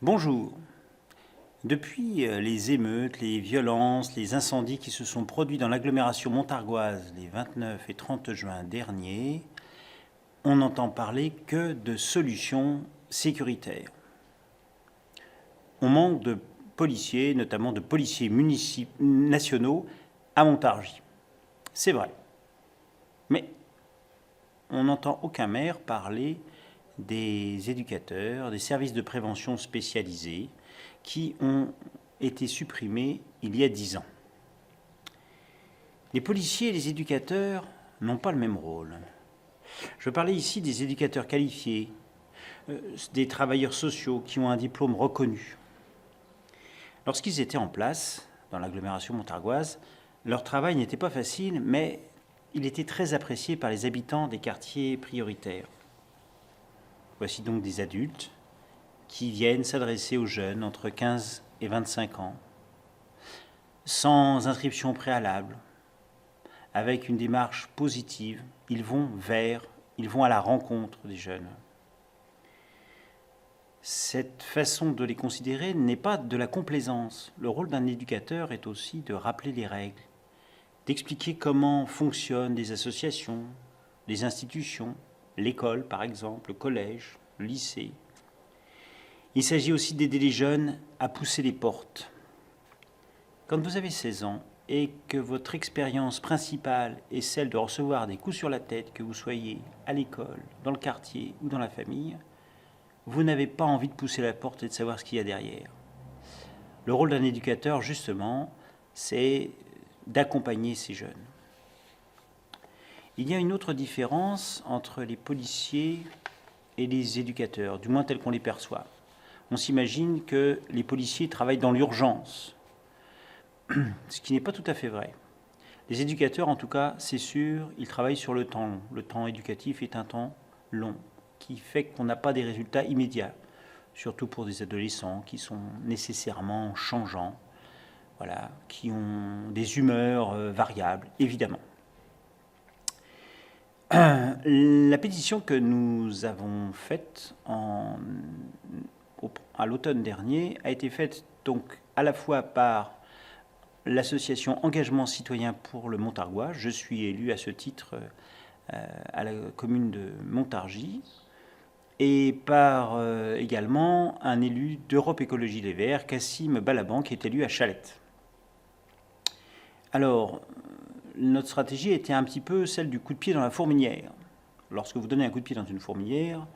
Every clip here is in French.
Bonjour. Depuis les émeutes, les violences, les incendies qui se sont produits dans l'agglomération montargoise les 29 et 30 juin derniers, on n'entend parler que de solutions sécuritaires. On manque de policiers, notamment de policiers nationaux à Montargis. C'est vrai. Mais on n'entend aucun maire parler des éducateurs, des services de prévention spécialisés qui ont été supprimés il y a 10 ans. Les policiers et les éducateurs n'ont pas le même rôle. Je parlais ici des éducateurs qualifiés, des travailleurs sociaux qui ont un diplôme reconnu. Lorsqu'ils étaient en place dans l'agglomération montargoise, leur travail n'était pas facile, mais il était très apprécié par les habitants des quartiers prioritaires. Voici donc des adultes qui viennent s'adresser aux jeunes entre 15 et 25 ans, sans inscription préalable, avec une démarche positive. Ils vont à la rencontre des jeunes. Cette façon de les considérer n'est pas de la complaisance. Le rôle d'un éducateur est aussi de rappeler les règles, d'expliquer comment fonctionnent les associations, les institutions, l'école par exemple, le collège, le lycée. Il s'agit aussi d'aider les jeunes à pousser les portes. Quand vous avez 16 ans et que votre expérience principale est celle de recevoir des coups sur la tête, que vous soyez à l'école, dans le quartier ou dans la famille, vous n'avez pas envie de pousser la porte et de savoir ce qu'il y a derrière. Le rôle d'un éducateur, justement, c'est d'accompagner ces jeunes. Il y a une autre différence entre les policiers et les éducateurs, du moins tels qu'on les perçoit. On s'imagine que les policiers travaillent dans l'urgence, ce qui n'est pas tout à fait vrai. Les éducateurs, en tout cas, c'est sûr, ils travaillent sur le temps long. Le temps éducatif est un temps long, qui fait qu'on n'a pas des résultats immédiats, surtout pour des adolescents qui sont nécessairement changeants, voilà, qui ont des humeurs variables, évidemment. La pétition que nous avons faite à l'automne dernier a été faite donc à la fois par l'association Engagement citoyen pour le Montargois. Je suis élu à ce titre à la commune de Montargis, et par également un élu d'Europe Écologie Les Verts, Kassim Balaban, qui est élu à Chalette. Alors, notre stratégie était un petit peu celle du coup de pied dans la fourmilière. Lorsque vous donnez un coup de pied dans une fourmilière,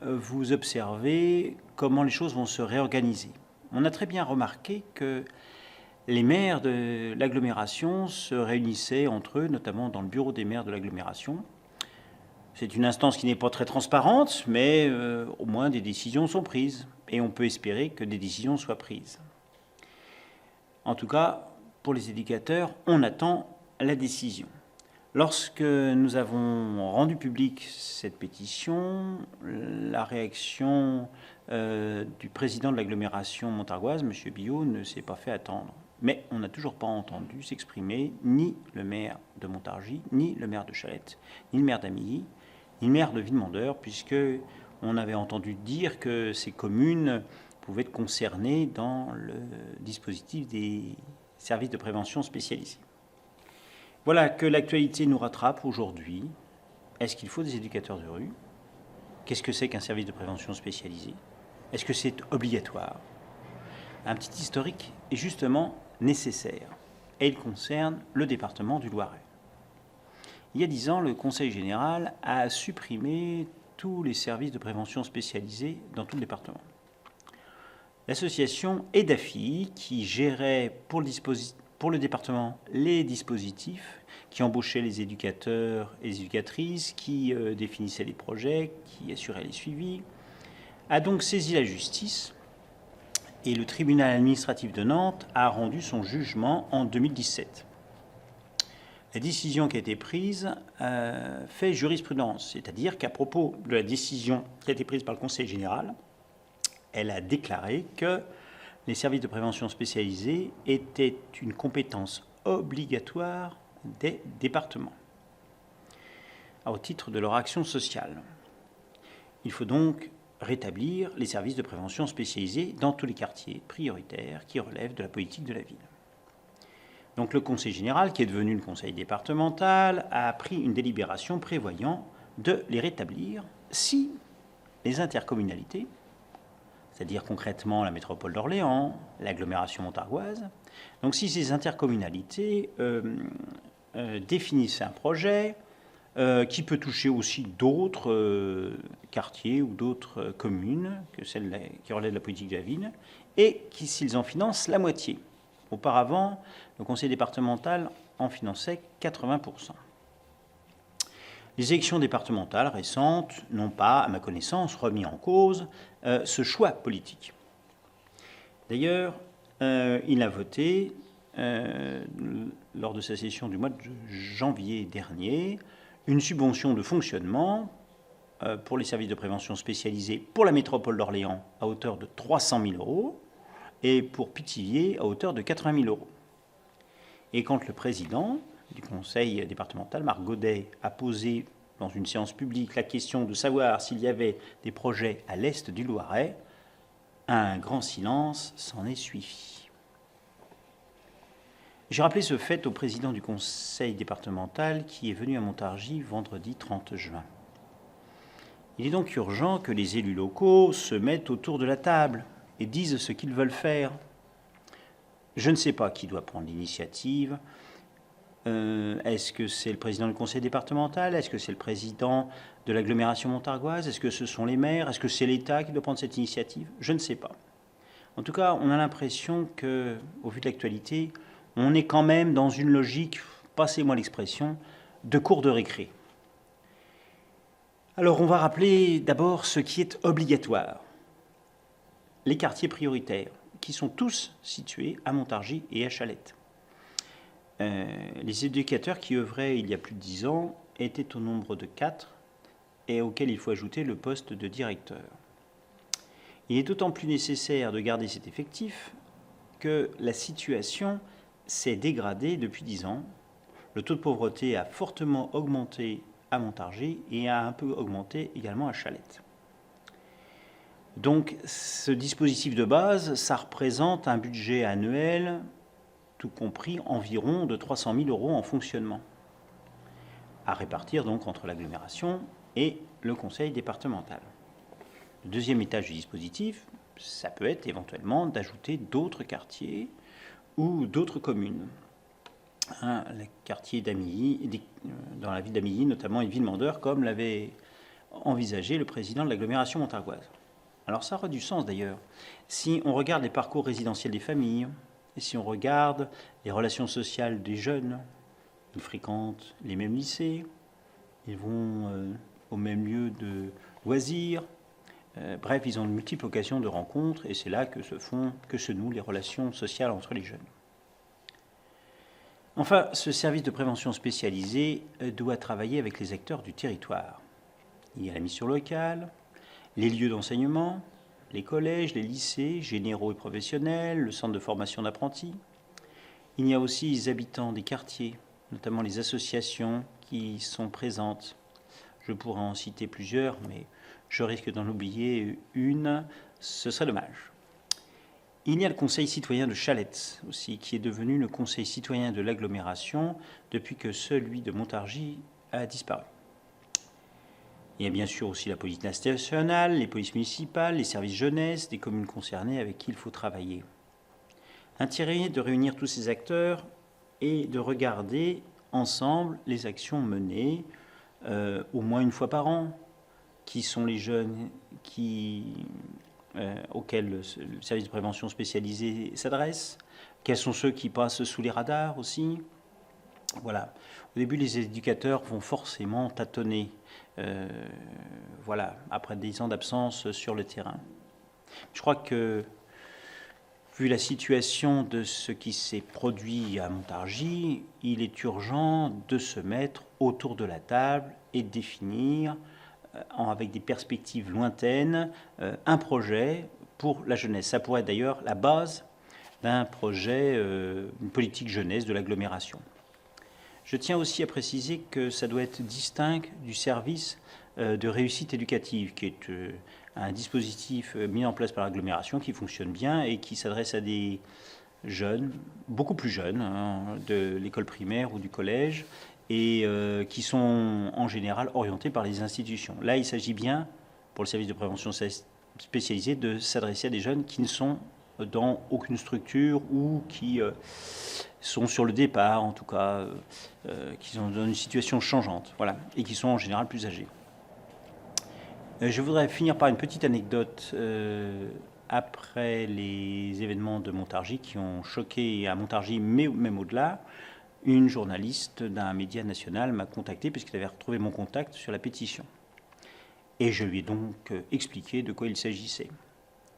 vous observez comment les choses vont se réorganiser. On a très bien remarqué que les maires de l'agglomération se réunissaient entre eux, notamment dans le bureau des maires de l'agglomération. C'est une instance qui n'est pas très transparente, mais au moins des décisions sont prises. Et on peut espérer que des décisions soient prises. En tout cas, pour les éducateurs, on attend la décision. Lorsque nous avons rendu publique cette pétition, la réaction du président de l'agglomération montargoise, M. Billot, ne s'est pas fait attendre. Mais on n'a toujours pas entendu s'exprimer ni le maire de Montargis, ni le maire de Chalette, ni le maire d'Amilly, ni le maire de Villemondeur, puisqu'on avait entendu dire que ces communes pouvaient être concernées dans le dispositif des services de prévention spécialisés. Voilà que l'actualité nous rattrape aujourd'hui. Est-ce qu'il faut des éducateurs de rue? Qu'est-ce que c'est qu'un service de prévention spécialisé? Est-ce que c'est obligatoire? Un petit historique est justement nécessaire, et il concerne le département du Loiret. Il y a 10 ans, le Conseil général a supprimé tous les services de prévention spécialisés dans tout le département. L'association EDAFI, qui gérait pour le département les dispositifs, qui embauchait les éducateurs et les éducatrices, qui définissait les projets, qui assurait les suivis, a donc saisi la justice, et le tribunal administratif de Nantes a rendu son jugement en 2017. La décision qui a été prise fait jurisprudence, c'est-à-dire qu'à propos de la décision qui a été prise par le Conseil général, elle a déclaré que les services de prévention spécialisés étaient une compétence obligatoire des départements au titre de leur action sociale. Il faut donc rétablir les services de prévention spécialisés dans tous les quartiers prioritaires qui relèvent de la politique de la ville. Donc le Conseil général, qui est devenu le Conseil départemental, a pris une délibération prévoyant de les rétablir si les intercommunalités, c'est-à-dire concrètement la métropole d'Orléans, l'agglomération montargoise, donc si ces intercommunalités définissent un projet qui peut toucher aussi d'autres quartiers ou d'autres communes que celles qui relèvent de la politique de la ville, et s'ils en financent la moitié. Auparavant, le conseil départemental en finançait 80%. Les élections départementales récentes n'ont pas, à ma connaissance, remis en cause ce choix politique. D'ailleurs, il a voté, lors de sa session du mois de janvier dernier, une subvention de fonctionnement pour les services de prévention spécialisés pour la métropole d'Orléans à hauteur de 300 000 € et pour Pithiviers à hauteur de 80 000 €. Et quand le président du conseil départemental, Marc Godet, a posé dans une séance publique la question de savoir s'il y avait des projets à l'est du Loiret, un grand silence s'en est suivi. J'ai rappelé ce fait au président du conseil départemental qui est venu à Montargis vendredi 30 juin. Il est donc urgent que les élus locaux se mettent autour de la table et disent ce qu'ils veulent faire. Je ne sais pas qui doit prendre l'initiative. Est-ce que c'est le président du conseil départemental? Est-ce que c'est le président de l'agglomération montargoise? Est-ce que ce sont les maires? Est-ce que c'est l'État qui doit prendre cette initiative? Je ne sais pas. En tout cas, on a l'impression qu'au vu de l'actualité, on est quand même dans une logique, passez-moi l'expression, de cours de récré. Alors, on va rappeler d'abord ce qui est obligatoire. Les quartiers prioritaires, qui sont tous situés à Montargis et à Chalette. Les éducateurs qui œuvraient il y a plus de 10 ans étaient au nombre de 4 et auxquels il faut ajouter le poste de directeur. Il est d'autant plus nécessaire de garder cet effectif que la situation s'est dégradée depuis 10 ans. Le taux de pauvreté a fortement augmenté à Montargis et a un peu augmenté également à Chalette. Donc ce dispositif de base, ça représente un budget annuel, tout compris, environ de 300 000 € en fonctionnement, à répartir donc entre l'agglomération et le conseil départemental. Le deuxième étage du dispositif, ça peut être éventuellement d'ajouter d'autres quartiers ou d'autres communes. Le quartier d'Amilly, dans la ville d'Amilly, notamment une ville Mandeur, comme l'avait envisagé le président de l'agglomération montargoise. Alors ça aura du sens d'ailleurs. Si on regarde les parcours résidentiels des familles, et si on regarde les relations sociales des jeunes, ils fréquentent les mêmes lycées, ils vont au même lieu de loisirs, bref, ils ont de multiples occasions de rencontres, et c'est là que se nouent les relations sociales entre les jeunes. Enfin, ce service de prévention spécialisé doit travailler avec les acteurs du territoire. Il y a la mission locale, les lieux d'enseignement, les collèges, les lycées, généraux et professionnels, le centre de formation d'apprentis. Il y a aussi les habitants des quartiers, notamment les associations qui sont présentes. Je pourrais en citer plusieurs, mais je risque d'en oublier une, ce serait dommage. Il y a le Conseil citoyen de Chalette aussi, qui est devenu le Conseil citoyen de l'agglomération depuis que celui de Montargis a disparu. Il y a bien sûr aussi la police nationale, les polices municipales, les services jeunesse des communes concernées avec qui il faut travailler. Intérêt de réunir tous ces acteurs et de regarder ensemble les actions menées au moins une fois par an. Qui sont les jeunes auxquels le service de prévention spécialisé s'adresse? Quels sont ceux qui passent sous les radars aussi? Voilà. Au début, les éducateurs vont forcément tâtonner, après des ans d'absence sur le terrain. Je crois que, vu la situation de ce qui s'est produit à Montargis, il est urgent de se mettre autour de la table et de définir, avec des perspectives lointaines, un projet pour la jeunesse. Ça pourrait être d'ailleurs la base d'un projet, une politique jeunesse de l'agglomération. Je tiens aussi à préciser que ça doit être distinct du service de réussite éducative, qui est un dispositif mis en place par l'agglomération qui fonctionne bien et qui s'adresse à des jeunes, beaucoup plus jeunes, hein, de l'école primaire ou du collège, et qui sont en général orientés par les institutions. Là, il s'agit bien, pour le service de prévention spécialisé, de s'adresser à des jeunes qui ne sont dans aucune structure ou qui sont sur le départ, en tout cas, qui sont dans une situation changeante, voilà, et qui sont en général plus âgés. Je voudrais finir par une petite anecdote. Après les événements de Montargis qui ont choqué à Montargis, mais même au-delà, une journaliste d'un média national m'a contacté puisqu'elle avait retrouvé mon contact sur la pétition. Et je lui ai donc expliqué de quoi il s'agissait.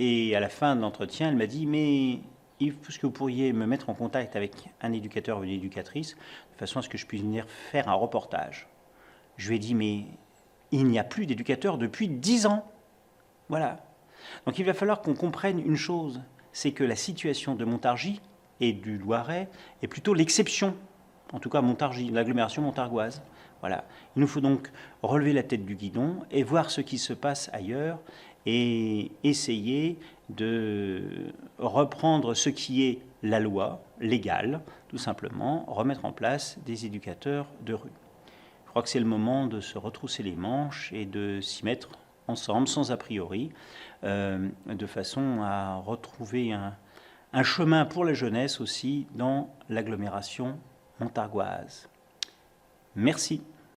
Et à la fin de l'entretien, elle m'a dit « Mais Yves, est-ce que vous pourriez me mettre en contact avec un éducateur ou une éducatrice de façon à ce que je puisse venir faire un reportage ?» Je lui ai dit « Mais il n'y a plus d'éducateur depuis 10 ans. » Voilà. Donc il va falloir qu'on comprenne une chose, c'est que la situation de Montargis et du Loiret est plutôt l'exception, en tout cas Montargis, l'agglomération montargoise. Voilà. Il nous faut donc relever la tête du guidon et voir ce qui se passe ailleurs et essayer de reprendre ce qui est la loi légale, tout simplement, remettre en place des éducateurs de rue. Je crois que c'est le moment de se retrousser les manches et de s'y mettre ensemble, sans a priori, de façon à retrouver un chemin pour la jeunesse aussi dans l'agglomération montargoise. Merci.